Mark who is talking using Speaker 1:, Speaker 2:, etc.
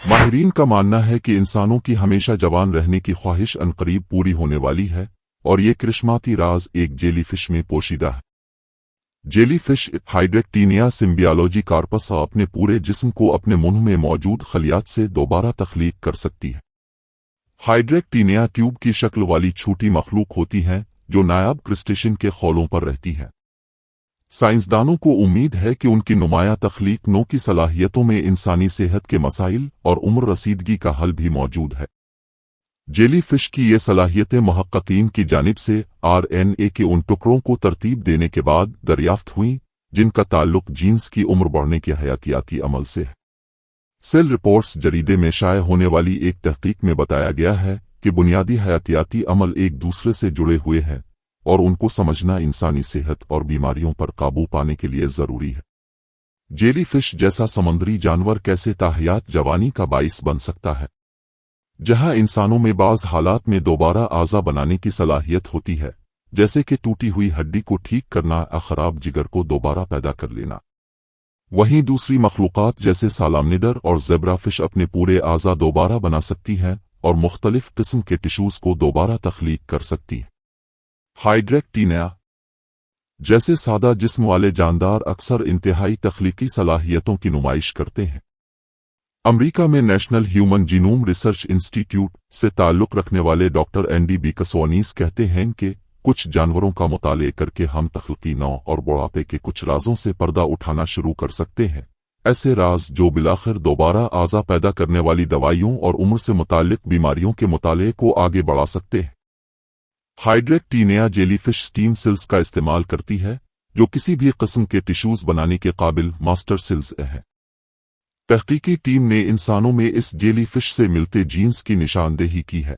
Speaker 1: ماہرین کا ماننا ہے کہ انسانوں کی ہمیشہ جوان رہنے کی خواہش عنقریب پوری ہونے والی ہے، اور یہ کرشماتی راز ایک جیلی فش میں پوشیدہ ہے۔ جیلی فش ہائیڈریکٹینیا سمبیالوجی کارپس اپنے پورے جسم کو اپنے منہ میں موجود خلیات سے دوبارہ تخلیق کر سکتی ہے۔ ہائیڈریکٹینیا ٹیوب کی شکل والی چھوٹی مخلوق ہوتی ہیں جو نایاب کرسٹیشین کے خولوں پر رہتی ہیں۔ سائنسدانوں کو امید ہے کہ ان کی نمایاں تخلیق نو کی صلاحیتوں میں انسانی صحت کے مسائل اور عمر رسیدگی کا حل بھی موجود ہے۔ جیلی فش کی یہ صلاحیتیں محققین کی جانب سے RNA کے ان ٹکڑوں کو ترتیب دینے کے بعد دریافت ہوئیں جن کا تعلق جینز کی عمر بڑھنے کے حیاتیاتی عمل سے ہے۔ سیل رپورٹس جریدے میں شائع ہونے والی ایک تحقیق میں بتایا گیا ہے کہ بنیادی حیاتیاتی عمل ایک دوسرے سے جڑے ہوئے ہیں اور ان کو سمجھنا انسانی صحت اور بیماریوں پر قابو پانے کے لیے ضروری ہے۔ جیلی فش جیسا سمندری جانور کیسے تاحیات جوانی کا باعث بن سکتا ہے؟ جہاں انسانوں میں بعض حالات میں دوبارہ اعضا بنانے کی صلاحیت ہوتی ہے، جیسے کہ ٹوٹی ہوئی ہڈی کو ٹھیک کرنا یا خراب جگر کو دوبارہ پیدا کر لینا، وہیں دوسری مخلوقات جیسے سالامنیڈر اور زیبرا فش اپنے پورے اعضا دوبارہ بنا سکتی ہیں اور مختلف قسم کے ٹشوز کو دوبارہ تخلیق کر سکتی ہیں۔ ہائیڈریکٹینیا جیسے سادہ جسم والے جاندار اکثر انتہائی تخلیقی صلاحیتوں کی نمائش کرتے ہیں۔ امریکہ میں نیشنل ہیومن جینوم ریسرچ انسٹی ٹیوٹ سے تعلق رکھنے والے ڈاکٹر اینڈی بیکسونیس کہتے ہیں کہ کچھ جانوروں کا مطالعہ کر کے ہم تخلیقی نو اور بڑھاپے کے کچھ رازوں سے پردہ اٹھانا شروع کر سکتے ہیں، ایسے راز جو بالآخر دوبارہ اعضا پیدا کرنے والی دوائیوں اور عمر سے متعلق بیماریوں کے مطالعے کو آگے بڑھا سکتے ہیں۔ ہائیڈریکٹینیا جیلی فش سٹیم سیلز کا استعمال کرتی ہے جو کسی بھی قسم کے ٹشوز بنانے کے قابل ماسٹر سیلز ہیں۔ تحقیقی ٹیم نے انسانوں میں اس جیلی فش سے ملتے جینز کی نشاندہی کی ہے۔